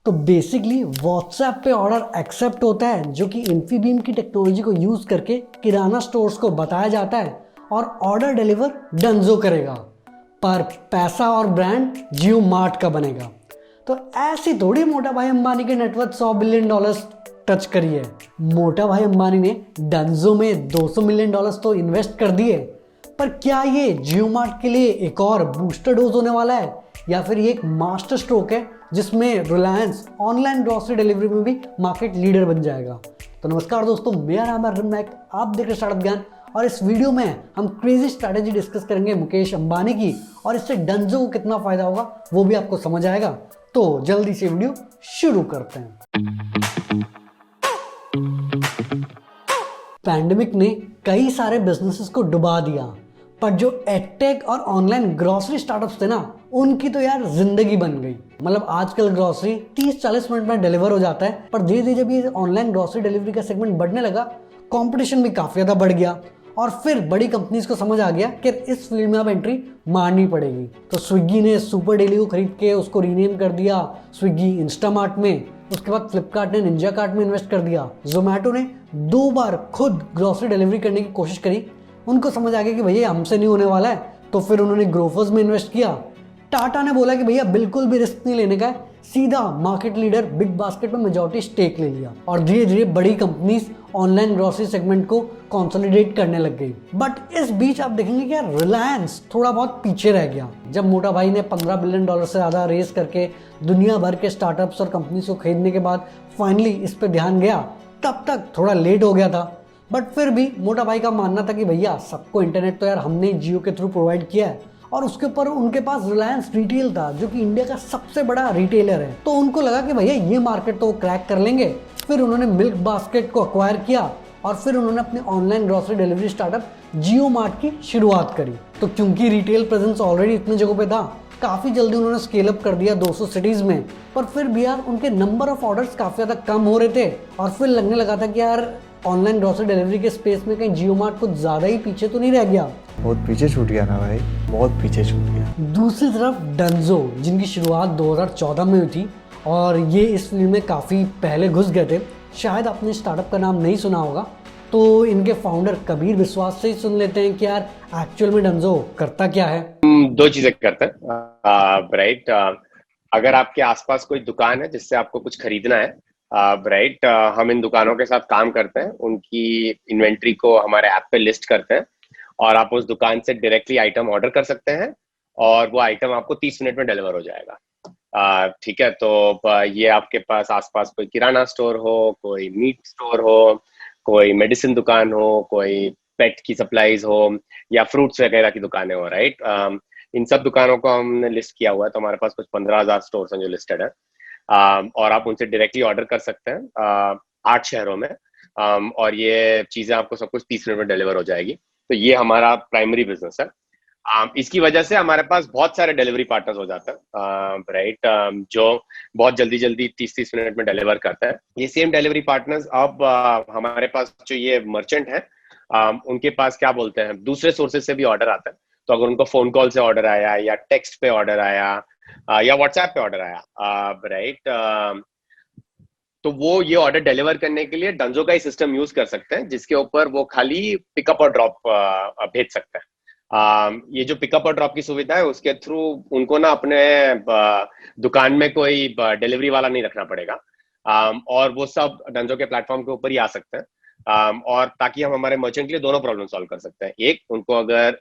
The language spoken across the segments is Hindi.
तो बेसिकली व्हाट्सएप पे ऑर्डर एक्सेप्ट होता है, जो कि इन्फीबीम की टेक्नोलॉजी को यूज करके किराना स्टोर्स को बताया जाता है और ऑर्डर डिलीवर डंजो करेगा, पर पैसा और ब्रांड जियो मार्ट का बनेगा। तो ऐसी थोड़ी मोटा भाई अंबानी के नेटवर्थ $100 बिलियन टच करी है। मोटा भाई अंबानी ने डंजो में $200 मिलियन तो इन्वेस्ट कर दिए, पर क्या ये जियो मार्ट के लिए एक और बूस्टर डोज होने वाला है, या फिर ये एक मास्टर स्ट्रोक है जिसमें रिलायंस ऑनलाइन ग्रोसरी डिलीवरी में भी मार्केट लीडर बन जाएगा। तो नमस्कार दोस्तों, मेरा नाम है अरविंद नायक, आप देख रहे स्टार्टअप ज्ञान, और इस वीडियो में हम क्रेजी स्ट्रैटेजी डिस्कस करेंगे मुकेश अंबानी की, और इससे डंजो को कितना फायदा होगा वो भी आपको समझ आएगा। तो जल्दी से वीडियो शुरू करते हैं। पैंडेमिक ने कई सारे बिजनेसेस को डुबा दिया, पर जो एडटेक और ऑनलाइन ग्रोसरी स्टार्टअप्स थे ना, उनकी तो यार जिंदगी बन गई। मतलब आजकल ग्रोसरी 30-40 मिनट में डिलीवर हो जाता है, पर धीरे धीरे जब ये ऑनलाइन ग्रोसरी डिलीवरी का सेगमेंट बढ़ने लगा, कंपटीशन भी काफी ज्यादा बढ़ गया, और फिर बड़ी कंपनीज को समझ आ गया कि इस फील्ड में अब एंट्री मारनी पड़ेगी। तो स्विगी ने सुपर डेली को खरीद के उसको रीनेम कर दिया स्विगी इंस्टामार्ट में। उसके बाद फ्लिपकार्ट ने निंजा कार्ट में इन्वेस्ट कर दिया। जोमेटो ने 2 बार खुद ग्रोसरी डिलीवरी करने की कोशिश करी, उनको समझ आ गया कि भैया हमसे नहीं होने वाला है, तो फिर उन्होंने ग्रोफर्स में इन्वेस्ट किया। टाटा ने बोला कि भैया बिल्कुल भी रिस्क नहीं लेने का है, सीधा मार्केट लीडर बिग बास्केट में मेजॉरिटी स्टेक ले लिया, और धीरे धीरे बड़ी कंपनीज ऑनलाइन ग्रोसरी सेगमेंट को कंसोलिडेट करने लग गई। बट इस बीच आप देखेंगे कि रिलायंस थोड़ा बहुत पीछे रह गया। जब मोटा भाई ने $15 बिलियन से ज्यादा रेस करके दुनिया भर के स्टार्टअप्स और कंपनीज को खरीदने के बाद फाइनली इस पे ध्यान गया, तब तक थोड़ा लेट हो गया था। बट फिर भी मोटा भाई का मानना था कि भैया सबको इंटरनेट तो यार हमने जियो के थ्रू प्रोवाइड किया है, और उसके ऊपर उनके पास रिलायंस रिटेल था, जो कि इंडिया का सबसे बड़ा रिटेलर है। तो उनको लगा कि भैया ये मार्केट तो क्रैक कर लेंगे। फिर उन्होंने मिल्क बास्केट को अक्वायर किया, और फिर उन्होंने अपने ऑनलाइन ग्रोसरी डिलीवरी स्टार्टअप जियो मार्ट की शुरुआत करी। तो क्योंकि रिटेल प्रेजेंस ऑलरेडी इतने जगहों पे था, काफी जल्दी उन्होंने स्केल अप कर दिया 200 सिटीज में। पर फिर भी यार उनके नंबर ऑफ ऑर्डर्स काफी ज्यादा कम हो रहे थे, और फिर लगने लगा था कि यार ऑनलाइन ग्रोसरी डिलीवरी के स्पेस में कहीं जियो मार्ट कुछ ज्यादा ही पीछे तो नहीं रह गया। बहुत पीछे छूट गया ना भाई, बहुत पीछे छूट गया। दूसरी तरफ डंजो, जिनकी शुरुआत 2014 में हुई थी, और ये इस फील्ड में काफी पहले घुस गए थे। शायद आपने स्टार्टअप का नाम नहीं सुना होगा, तो इनके फाउंडर कबीर विश्वास से ही सुन लेते हैं कि यार एक्चुअल में डंजो करता क्या है। 2 चीजें करते हैं, राइट। अगर आपके आसपास कोई दुकान है जिससे आपको कुछ खरीदना है, राइट, हम इन दुकानों के साथ काम करते हैं, उनकी इन्वेंट्री को हमारे ऐप पे लिस्ट करते हैं, और आप उस दुकान से डायरेक्टली आइटम ऑर्डर कर सकते हैं, और वो आइटम आपको 30 मिनट में डिलीवर हो जाएगा। ठीक है, तो ये आपके पास आसपास कोई किराना स्टोर हो, कोई मीट स्टोर हो, कोई मेडिसिन दुकान हो, कोई पेट की सप्लाईज हो, या फ्रूट्स वगैरह की दुकानें हो, राइट। इन सब दुकानों को हमने लिस्ट किया हुआ है, तो हमारे पास कुछ 15,000 स्टोर्स हैं जो लिस्टेड है, और आप उनसे डायरेक्टली ऑर्डर कर सकते हैं 8 शहरों में, और ये चीजें आपको सब कुछ 30 मिनट में डिलीवर हो जाएगी। तो ये हमारा प्राइमरी बिजनेस है। इसकी वजह से हमारे पास बहुत सारे डिलीवरी पार्टनर्स हो जाते हैं, राइट, जो बहुत जल्दी 30 मिनट में डिलीवर करते हैं। ये सेम डिलीवरी पार्टनर्स अब हमारे पास जो ये मर्चेंट है, उनके पास क्या बोलते हैं, दूसरे सोर्सेज से भी ऑर्डर आता है। तो अगर उनको फोन कॉल से ऑर्डर आया, या टेक्स्ट पे ऑर्डर आया, या व्हाट्सएप पे ऑर्डर आया, राइट, तो वो ये ऑर्डर डिलीवर करने के लिए डंजो का ही सिस्टम यूज कर सकते हैं, जिसके ऊपर वो खाली पिकअप और ड्रॉप भेज सकते हैं। ये जो पिकअप और ड्रॉप की सुविधा है, उसके थ्रू उनको ना अपने दुकान में कोई डिलीवरी वाला नहीं रखना पड़ेगा, और वो सब डंजो के प्लेटफॉर्म के ऊपर ही आ सकते हैं, और ताकि हम हमारे मर्चेंट के लिए दोनों प्रॉब्लम सॉल्व कर सकते हैं। एक, उनको अगर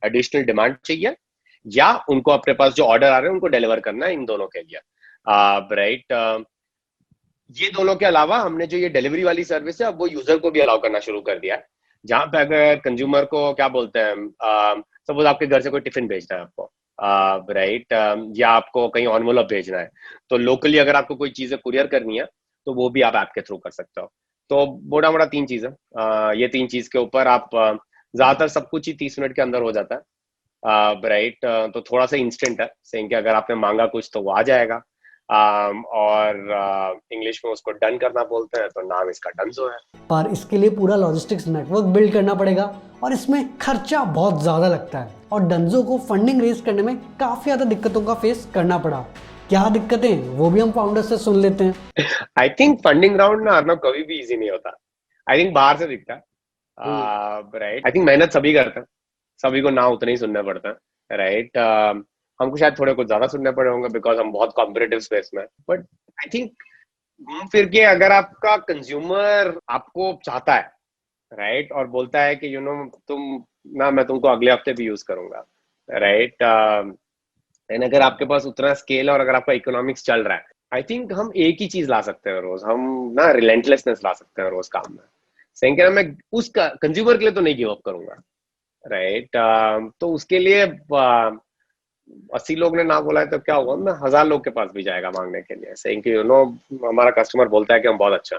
एडिशनल डिमांड चाहिए, या उनको अपने पास जो ऑर्डर आ रहे हैं उनको डिलीवर करना है, इन दोनों के लिए, राइट। ये दोनों के अलावा हमने जो ये डिलीवरी वाली सर्विस है, अब वो यूजर को भी अलाउ करना शुरू कर दिया है, जहां पे अगर कंज्यूमर को क्या बोलते हैं, सपोज आपके घर से कोई टिफिन भेजना है आपको, राइट, या आपको कहीं एनवेलप भेजना है, तो लोकली अगर आपको कोई चीजें कुरियर करनी है, तो वो भी आप ऐप के थ्रू कर सकते हो। तो मोटा मोटा 3 चीजें, ये 3 चीज के ऊपर आप ज्यादातर सब कुछ ही 30 मिनट के अंदर हो जाता है, राइट। तो थोड़ा सा इंस्टेंट है, सेम कि अगर आपने मांगा कुछ तो वो आ जाएगा, और इंग्लिश में उसको डन करना बोलते हैं, तो नाम इसका डंजो है। पर इसके लिए पूरा लॉजिस्टिक्स नेटवर्क बिल्ड करना पड़ेगा, और इसमें खर्चा बहुत ज्यादा लगता है, और डंजो को फंडिंग रेज करने में काफी ज्यादा दिक्कतों का फेस करना पड़ा। क्या दिक्कतें हैं वो भी हम फाउंडर से सुन लेते हैं। आई थिंक फंडिंग राउंड ना अर्नब कभी भी इजी नहीं होता। आई थिंक बाहर से दिखता है, राइट। आई थिंक मेहनत सभी करते हैं, सभी को ना उतने ही सुनना पड़ता है, राइट। हमको शायद थोड़े कुछ ज्यादा सुनने पड़े होंगे बिकॉज हम बहुत कॉम्पिटिटिव स्पेस में, बट आई थिंक घूम फिर के अगर आपका कंज्यूमर आपको चाहता है, राइट, और बोलता है कि तुम ना, मैं तुमको अगले हफ्ते भी यूज करूंगा, राइट, एंड अगर आपके पास उतना स्केल और अगर आपका इकोनॉमिक्स चल रहा है, आई थिंक हम एक ही चीज ला सकते हैं रोज, हम ना रिलेंटलेसनेस ला सकते हैं रोज काम में। सही कह, मैं उस कंज्यूमर के लिए तो नहीं गिव अप करूंगा, राइट। तो उसके लिए 80 लोग ने ना बोला है तो क्या हुआ, मैं 1000 लोग के पास भी जाएगा मांगने के लिए, सही कि हमारा कस्टमर बोलता है कि हम बहुत अच्छा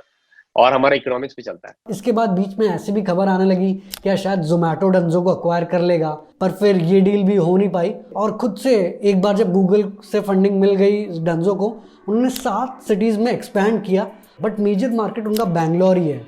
और हमारा इकोनॉमिक्स भी चलता है। इसके बाद बीच में ऐसी भी खबर आने लगी कि शायद जोमेटो डंजो को अक्वायर कर लेगा, पर फिर ये डील भी हो नहीं पाई। और खुद से एक बार जब गूगल से फंडिंग मिल गई डंजो को, उन्होंने 7 सिटीज में एक्सपैंड किया, बट मेजर मार्केट उनका बैंगलोर ही है।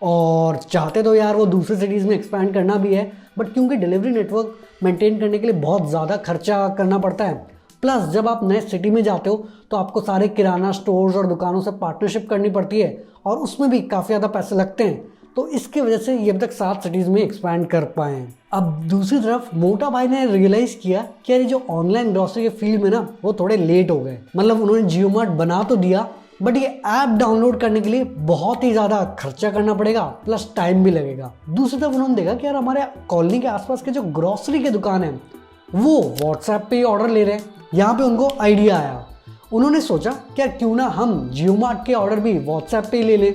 और चाहते तो यार वो दूसरे सिटीज़ में एक्सपैंड करना भी है, बट क्योंकि डिलीवरी नेटवर्क मेंटेन करने के लिए बहुत ज़्यादा खर्चा करना पड़ता है, प्लस जब आप नए सिटी में जाते हो तो आपको सारे किराना स्टोर्स और दुकानों से पार्टनरशिप करनी पड़ती है और उसमें भी काफ़ी ज़्यादा पैसे लगते हैं। तो इसकी वजह से ये अभी तक 7 सिटीज़ में एक्सपैंड कर पाए हैं। अब दूसरी तरफ मोटा भाई ने रियलाइज़ किया कि यार ये जो ऑनलाइन ग्रॉसरी के फील्ड में ना वो थोड़े लेट हो गए। मतलब उन्होंने जियो मार्ट बना तो दिया, बट ये ऐप डाउनलोड करने के लिए बहुत ही ज़्यादा खर्चा करना पड़ेगा, प्लस टाइम भी लगेगा। दूसरी तरफ उन्होंने देखा कि यार हमारे कॉलोनी के आसपास के जो ग्रॉसरी के दुकान है वो व्हाट्सएप पे ही ऑर्डर ले रहे हैं। यहाँ पे उनको आइडिया आया, उन्होंने सोचा कि यार क्यों ना हम जियो मार्ट के ऑर्डर भी व्हाट्सएप पे ही ले लें।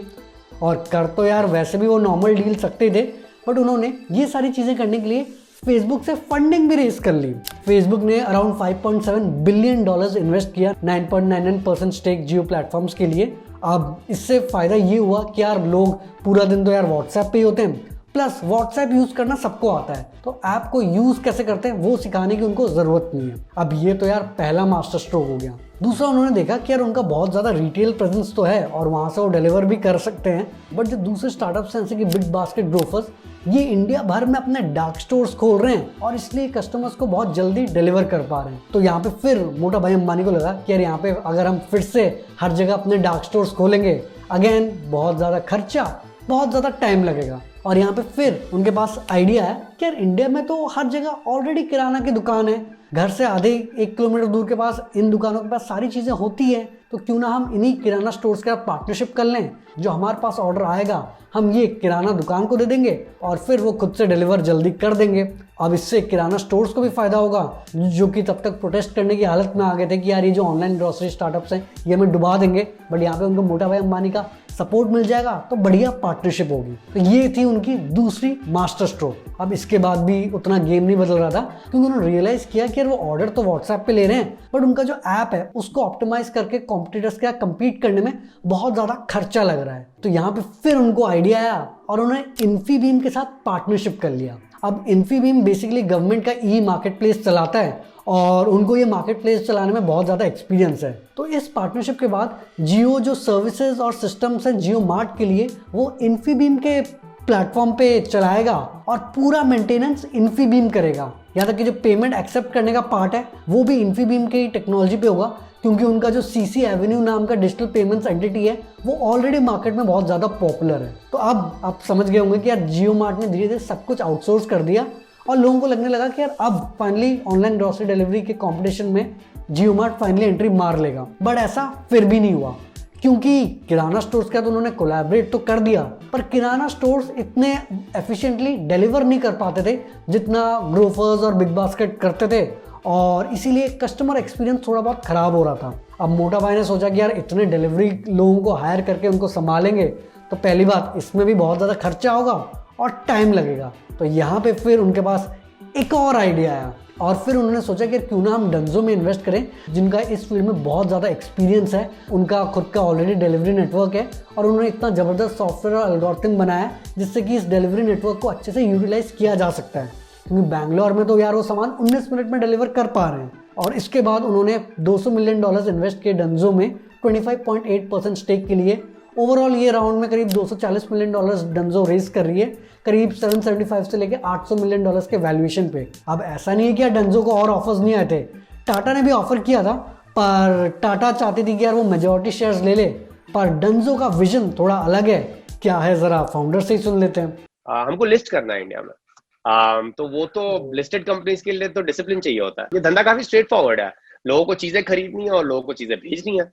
और कर तो यार वैसे भी वो नॉर्मल डील सकते थे, बट उन्होंने ये सारी चीज़ें करने के लिए फेसबुक से फंडिंग भी रेज कर ली। फेसबुक ने अराउंड $5.7 बिलियन इन्वेस्ट किया 9.99% स्टेक जियो प्लेटफॉर्म्स के लिए। अब इससे फ़ायदा ये हुआ कि यार लोग पूरा दिन तो यार व्हाट्सएप पे ही होते हैं, प्लस व्हाट्सएप यूज़ करना सबको आता है, तो ऐप को यूज़ कैसे करते हैं वो सिखाने की उनको ज़रूरत नहीं है। अब ये तो यार पहला मास्टर स्ट्रोक हो गया। दूसरा, उन्होंने देखा कि यार उनका बहुत ज़्यादा रिटेल प्रेजेंस तो है और वहाँ से वो डिलीवर भी कर सकते हैं, बट जो दूसरे स्टार्टअप्स हैं जैसे कि बिग बास्केट ग्रोफर्स, ये इंडिया भर में अपने डार्क स्टोर्स खोल रहे हैं और इसलिए कस्टमर्स को बहुत जल्दी डिलीवर कर पा रहे हैं। तो यहाँ पे फिर मोटा भाई अंबानी को लगा कि यार यहाँ पे अगर हम फिर से हर जगह अपने डार्क स्टोर्स खोलेंगे, अगेन बहुत ज़्यादा खर्चा, बहुत ज़्यादा टाइम लगेगा। और यहाँ पे फिर उनके पास आइडिया है कि यार इंडिया में तो हर जगह ऑलरेडी किराना की दुकान है, घर से आधे 1 किलोमीटर दूर के पास इन दुकानों के पास सारी चीज़ें होती है, तो क्यों ना हम इन्हीं किराना स्टोर्स के साथ पार्टनरशिप कर लें। जो हमारे पास ऑर्डर आएगा हम ये किराना दुकान को दे देंगे और फिर वो खुद से डिलीवर जल्दी कर देंगे। अब इससे किराना स्टोर्स को भी फायदा होगा, जो कि तब तक प्रोटेस्ट करने की हालत में आ गए थे कि यार ये जो ऑनलाइन ग्रोसरी स्टार्टअप्स हैं ये हमें डुबा देंगे, बट यहाँ पे उनको मोटा भाई अंबानी का सपोर्ट मिल जाएगा तो बढ़िया पार्टनरशिप होगी। तो ये थी उनकी दूसरी मास्टर स्ट्रोक। अब इसके बाद भी उतना गेम नहीं बदल रहा था, क्योंकि उन्होंने रियलाइज किया कि यार वो ऑर्डर तो व्हाट्सएप पे ले रहे हैं, बट उनका जो ऐप है उसको ऑप्टिमाइज करके कॉम्पिटिटर्स के साथ कम्पीट करने में बहुत ज़्यादा खर्चा लग रहा है। तो यहाँ पे फिर उनको आइडिया आया और उन्होंने इन्फीबीम के साथ पार्टनरशिप कर लिया। अब इन्फीबीम बेसिकली गवर्नमेंट का ई मार्केट प्लेस चलाता है और उनको ये मार्केट प्लेस चलाने में बहुत ज़्यादा एक्सपीरियंस है। तो इस पार्टनरशिप के बाद जियो जो सर्विसेज और सिस्टम्स हैं जियो मार्ट के लिए, वो इन्फीबीम के प्लेटफॉर्म पे चलाएगा और पूरा मेंटेनेंस इन्फीबीम करेगा। यहाँ तक कि जो पेमेंट एक्सेप्ट करने का पार्ट है वो भी इन्फीबीम की टेक्नोलॉजी पे होगा, क्योंकि उनका जो सीसी एवेन्यू नाम का डिजिटल पेमेंट्स एंटिटी है वो ऑलरेडी मार्केट में बहुत ज़्यादा पॉपुलर है। तो अब आप समझ गए होंगे कि यार जियो मार्ट ने धीरे धीरे सब कुछ आउटसोर्स कर दिया और लोगों को लगने लगा कि यार अब फाइनली ऑनलाइन ग्रोसरी डिलीवरी के कंपटीशन में जियो मार्ट फाइनली एंट्री मार लेगा। बट ऐसा फिर भी नहीं हुआ, क्योंकि किराना स्टोर्स के साथ उन्होंने कोलैबोरेट तो कर दिया, पर किराना स्टोर्स इतने एफिशिएंटली डिलीवर नहीं कर पाते थे जितना ग्रोफर्स और बिग बास्केट करते थे, और इसीलिए कस्टमर एक्सपीरियंस थोड़ा बहुत ख़राब हो रहा था। अब मोटा भाई ने सोचा कि यार इतने डिलीवरी लोगों को हायर करके उनको संभालेंगे तो पहली बात इसमें भी बहुत ज़्यादा खर्चा होगा और टाइम लगेगा। तो यहाँ पे फिर उनके पास एक और आइडिया आया और फिर उन्होंने सोचा कि क्यों ना हम डंजो में इन्वेस्ट करें, जिनका इस फील्ड में बहुत ज़्यादा एक्सपीरियंस है, उनका खुद का ऑलरेडी डिलीवरी नेटवर्क है और उन्होंने इतना ज़बरदस्त सॉफ्टवेयर और एल्गोरिथम बनाया जिससे कि इस डिलीवरी नेटवर्क को अच्छे से यूटिलाइज किया जा सकता है। क्योंकि बैंगलोर में तो यार वो सामान 19 मिनट में डिलीवर कर पा रहे हैं। और इसके बाद उन्होंने $200 मिलियन इन्वेस्ट किए डंजो में 25.8% स्टेक के लिए। ओवरऑल ये राउंड में करीब $240 मिलियन डंजो रेज कर रही है, करीब 775 से लेकर $800 मिलियन के वैल्यूएशन पे। अब ऐसा नहीं है कि यार डंजो को और ऑफर्स नहीं आए थे, टाटा ने भी ऑफर किया था, पर टाटा चाहती थी कि यार वो मेजॉरिटी शेयर्स ले ले, पर डंजो का विजन थोड़ा अलग है। क्या है जरा फाउंडर से ही सुन लेते हैं। हमको लिस्ट करना है इंडिया में। तो वो तो लिस्टेड कंपनीज के लिए तो डिसिप्लिन चाहिए होता है। ये धंधा काफी स्ट्रेट फॉरवर्ड है, लोगों को चीजें खरीदनी है और लोगों को चीजें भेजनी है।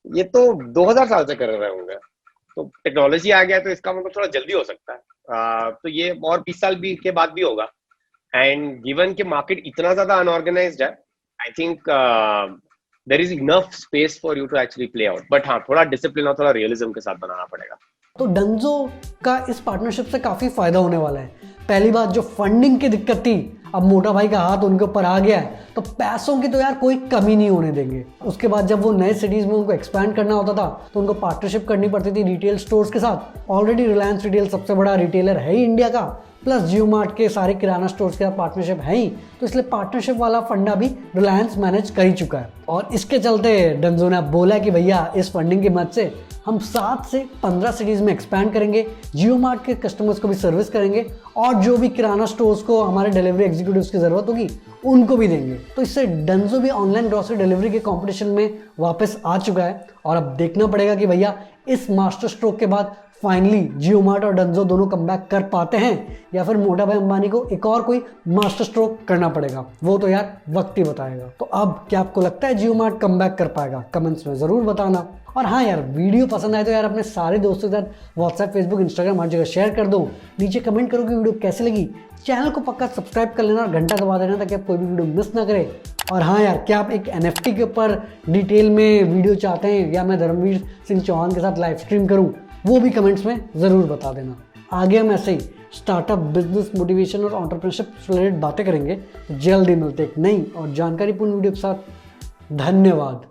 ये तो 2000 साल से कर रहे होंगे, तो टेक्नोलॉजी आ गया तो इसका मतलब थोड़ा जल्दी हो सकता है। तो ये और 20 साल भी के बाद भी होगा। एंड गिवन के मार्केट इतना ज्यादा अनऑर्गेनाइज्ड है, I think there is enough space for you to actually play out. But हाँ, थोड़ा डिसिप्लिन और थोड़ा रियलिज्म के साथ बनाना पड़ेगा। तो डंजो का इस पार्टनरशिप से काफ़ी फायदा होने वाला है। पहली बात, जो फंडिंग की दिक्कत थी, अब मोटा भाई का हाथ उनके ऊपर आ गया है, तो पैसों की तो यार कोई कमी नहीं होने देंगे। उसके बाद जब वो नए सिटीज़ में उनको एक्सपैंड करना होता था तो उनको पार्टनरशिप करनी पड़ती थी रिटेल स्टोर्स के साथ। ऑलरेडी रिलायंस रिटेल सबसे बड़ा रिटेलर है ही इंडिया का, प्लस जियो मार्ट के सारे किराना स्टोर्स के साथ पार्टनरशिप है ही, तो इसलिए पार्टनरशिप वाला फंडा भी रिलायंस मैनेज कर ही चुका है। और इसके चलते डंजो ने बोला कि भैया इस फंडिंग की मदद से हम 7 से 15 सिटीज़ में एक्सपैंड करेंगे, जियो मार्ट के कस्टमर्स को भी सर्विस करेंगे और जो भी किराना स्टोर्स को हमारे डिलीवरी एग्जीक्यूटिव्स की ज़रूरत होगी उनको भी देंगे। तो इससे डंजो भी ऑनलाइन ग्रॉसरी डिलीवरी के कंपटीशन में वापस आ चुका है। और अब देखना पड़ेगा कि भैया इस मास्टर स्ट्रोक के बाद फाइनली जियो मार्ट और डंजो दोनों कमबैक कर पाते हैं या फिर मोटा भाई अंबानी को एक और कोई मास्टर स्ट्रोक करना पड़ेगा, वो तो यार वक्त ही बताएगा। तो अब क्या आपको लगता है जियो मार्ट कमबैक कर पाएगा? कमेंट्स में ज़रूर बताना। और हाँ यार, वीडियो पसंद आए तो यार अपने सारे दोस्तों के साथ व्हाट्सएप, फेसबुक, इंस्टाग्राम हर जगह शेयर कर दो। नीचे कमेंट करो कि वीडियो कैसे लगी। चैनल को पक्का सब्सक्राइब कर लेना और घंटा दबा देना ताकि आप कोई भी वीडियो मिस ना करें। और हाँ यार, क्या आप एक NFT के ऊपर डिटेल में वीडियो चाहते हैं या मैं धर्मवीर सिंह चौहान के साथ लाइव स्ट्रीम करूँ? वो भी कमेंट्स में ज़रूर बता देना। आगे हम ऐसे ही स्टार्टअप, बिजनेस, मोटिवेशन और एंटरप्रेन्योरशिप से रिलेटेड बातें करेंगे। जल्दी मिलते एक नई और जानकारीपूर्ण वीडियो के साथ। धन्यवाद।